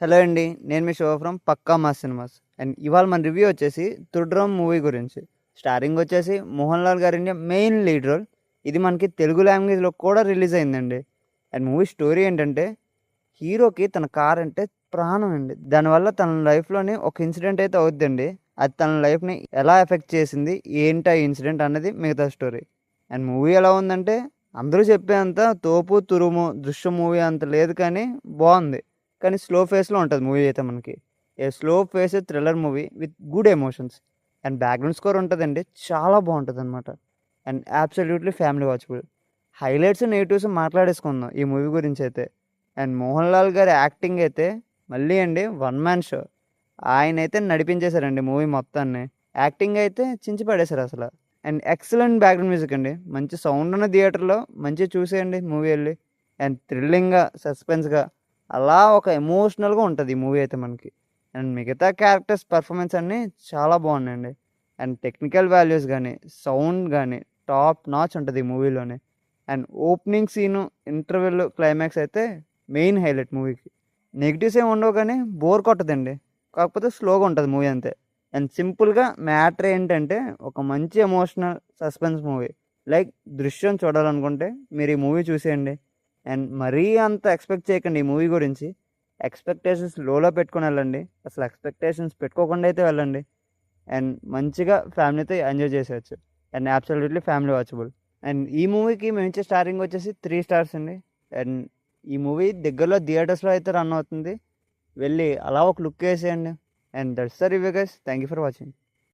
Hello అండి. నేను మీ Shiva from Pakka Mass Cinemas. And ఇవాళ మన రివ్యూ వచ్చేసి 'త్రివిక్రమ్' మూవీ గురించి. స్టారింగ్ వచ్చేసి మోహన్ లాల్ గారి మెయిన్ లీడ్ రోల్. ఇది మనకి తెలుగు లాంగ్వేజ్‌లో కూడా రిలీజ్ అయిందండి. అండ్ మూవీ స్టోరీ ఏంటంటే, హీరోకి తన కార్ అంటే ప్రాణం అండి. దానివల్ల తన లైఫ్‌లోని ఒక ఇన్సిడెంట్ అయితే అవుద్దండి. అది తన లైఫ్‌ని ఎలా ఎఫెక్ట్ చేసింది, ఏంటి ఆ ఇన్సిడెంట్ అన్నది మిగతా స్టోరీ. అండ్ మూవీ ఎలా ఉందంటే, అందరూ చెప్పేంత తోపు, తురుము, 'దృశ్యం' మూవీ అంత లేదు కానీ బావుంది. కానీ స్లో ఫేస్‌లో ఉంటది మూవీ అయితే మనకి. A slow pace thriller movie with good emotions. And background score ఉంటదండి. చాలా బావుంటదనమాట. And absolutely family watchable. Highlights, negatives మాట్లాడేసుకుందాం ఈ మూవీ గురించయితే. అండ్ 'మోహన్ లాల్' గారి యాక్టింగ్ అయితే మళ్ళీ అండి వన్ మ్యాన్ షో. ఆయనైతే నడిపించేశారండి మూవీ మొత్తాన్ని. యాక్టింగ్ అయితే చించి పడేశారసల. అండ్ ఎక్సలెంట్ బ్యాక్‌గ్రౌండ్ మ్యూజిక్ అండి. మంచి సౌండ్ ఉన్న థియేటర్‌లో మంచిగా చూసేయండి మూవీ ఎళ్లి. అండ్ థ్రిల్లింగ్‌గా, సస్పెన్స్‌గా అలా ఒక ఎమోషనల్‌గా ఉంటది ఈ మూవీ అయితే మనకి. అండ్ మిగతా క్యారెక్టర్స్ పెర్ఫార్మెన్స్ అన్నీ చాలా బాగున్నాయండి. అండ్ టెక్నికల్ వాల్యూస్ గానీ, సౌండ్ గానీ టాప్ నాచ్ ఉంటది ఈ మూవీలోని. And opening scene, interval, climax అయితే మెయిన్ హైలైట్ మూవీకి. నెగెటివ్స్ ఏమి ఉండవు కానీ బోర్ కొట్టదండి. కాకపోతే స్లోగా ఉంటది మూవీ అంతే. అండ్ సింపుల్‌గా మ్యాటర్ ఏంటంటే ఒక మంచి ఎమోషనల్ సస్పెన్స్ మూవీ. లైక్ 'దృశ్యం' చూడాలనుకుంటే మీరు ఈ మూవీ చూసేయండి. అండ్ మరీ అంత ఎక్స్‌పెక్ట్ చేయకండి ఈ మూవీ గురించి. ఎక్స్‌పెక్టేషన్స్ లోలో పెట్టుకొని ఎళ్ళండి. అసలు ఎక్స్‌పెక్టేషన్స్ పెట్టుకోకుండా అయితే వెళ్ళండి. అండ్ మంచిగా ఫ్యామిలీతో ఎంజాయ్ చేసేయొచ్చు. And absolutely family watchable. And ఈ మూవీకి మేమిచ్చే స్టారింగ్ వచ్చేసి 3 స్టార్స్ అండి. అండ్ ఈ మూవీ దగ్గరలో థియేటర్స్‌లో అయితే రన్ అవుతుంది. వెళ్ళి అలా ఒక లుక్ ఏసేయండి. And that's the review guys. Thank you for watching.